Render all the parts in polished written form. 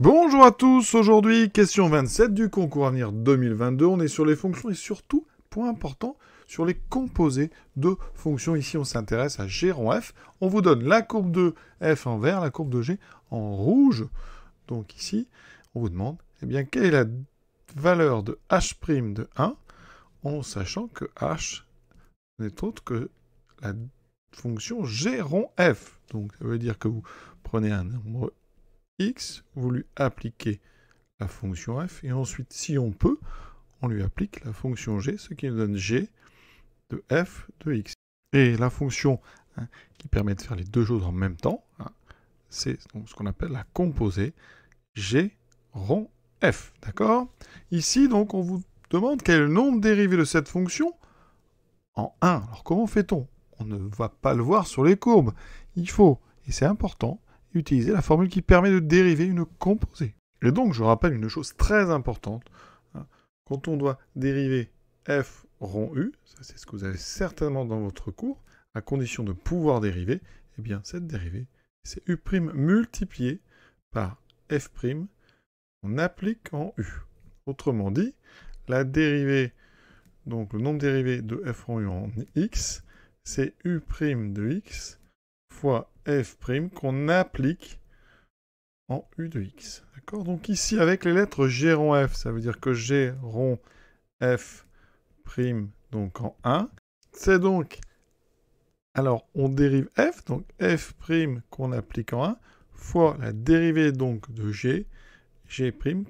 Bonjour à tous, aujourd'hui question 27 du concours Avenir 2022, on est sur les fonctions et surtout, point important, sur les composés de fonctions. Ici on s'intéresse à g rond f, on vous donne la courbe de f en vert, la courbe de g en rouge. Donc ici, on vous demande, eh bien, quelle est la valeur de h' de 1, en sachant que h n'est autre que la fonction g rond f. Donc ça veut dire que vous prenez un nombre x, vous lui appliquez la fonction f, et ensuite, si on peut, on lui applique la fonction g, ce qui nous donne g de f de x. Et la fonction qui permet de faire les deux choses en même temps, c'est ce qu'on appelle la composée g rond f, d'accord? Ici, donc, on vous demande quel est le nombre dérivé de cette fonction en 1. Alors, comment fait-on? On ne va pas le voir sur les courbes. Il faut, et c'est important, utiliser la formule qui permet de dériver une composée. Et donc, je rappelle une chose très importante. Quand on doit dériver f rond u, ça c'est ce que vous avez certainement dans votre cours, à condition de pouvoir dériver, eh bien, cette dérivée, c'est u' multiplié par f', qu'on applique en u. Autrement dit, la dérivée, donc le nombre dérivé de f rond u en x, c'est u' de x fois f' qu'on applique en u de x. D'accord? Donc ici, avec les lettres g rond f, ça veut dire que g rond f' donc en 1. C'est donc, alors on dérive f, donc f' qu'on applique en 1, fois la dérivée donc de g'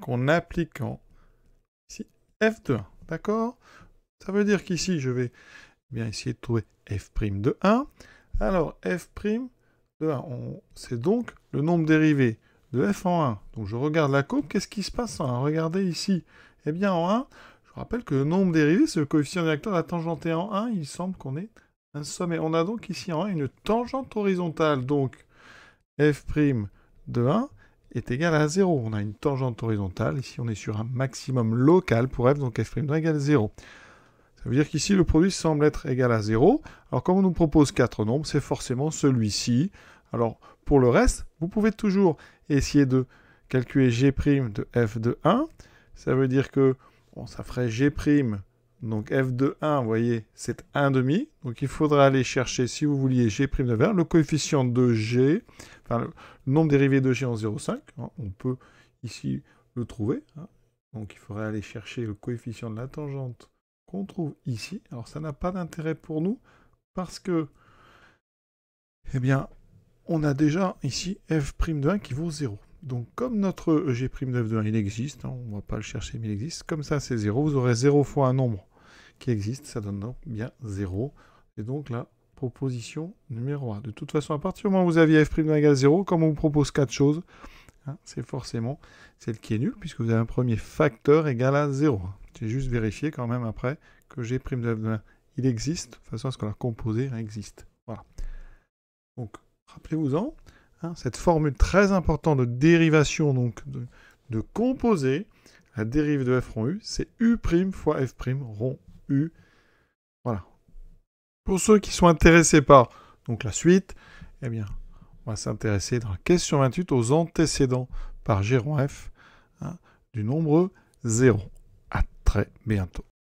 qu'on applique en ici, f de 1. D'accord? Ça veut dire qu'ici, je vais bien essayer de trouver f' de 1. Alors, f' de 1, c'est donc le nombre dérivé de f en 1. Donc, je regarde la courbe. Qu'est-ce qui se passe en 1? Regardez ici. Eh bien, en 1, je rappelle que le nombre dérivé, c'est le coefficient directeur de la tangente. Et en 1, il semble qu'on ait un sommet. On a donc ici en 1 une tangente horizontale. Donc, f' de 1 est égal à 0. On a une tangente horizontale. Ici, on est sur un maximum local pour f, donc f' doit égal à 0. Ça veut dire qu'ici, le produit semble être égal à 0. Alors, comme on nous propose 4 nombres, c'est forcément celui-ci. Alors, pour le reste, vous pouvez toujours essayer de calculer g' de f de 1. Ça veut dire que ça ferait g', donc f de 1, vous voyez, c'est 1,5. Donc, il faudra aller chercher, si vous vouliez, g' de vert, le coefficient de g, enfin, le nombre dérivé de g en 0,5. On peut ici le trouver. Donc, il faudrait aller chercher le coefficient de la tangente qu'on trouve ici. Alors, ça n'a pas d'intérêt pour nous parce que, eh bien, on a déjà ici f' de 1 qui vaut 0. Donc, comme notre g' de f de 1, il existe, on ne va pas le chercher, mais il existe, comme ça, c'est 0. Vous aurez 0 fois un nombre qui existe, ça donne donc bien 0. Et donc, la proposition numéro 1. De toute façon, à partir du moment où vous aviez f' de 1 égale 0, comme on vous propose 4 choses, c'est forcément celle qui est nulle, puisque vous avez un premier facteur égal à 0. J'ai juste vérifié quand même après que g' de f de 1, il existe, de façon à ce que la composée existe. Voilà. Donc, rappelez-vous-en, cette formule très importante de dérivation, donc de composée, la dérive de f rond u, c'est u' fois f' rond u. Voilà. Pour ceux qui sont intéressés par donc, la suite, eh bien, on va s'intéresser dans la question 28 aux antécédents par g rond f du nombre 0. À très bientôt.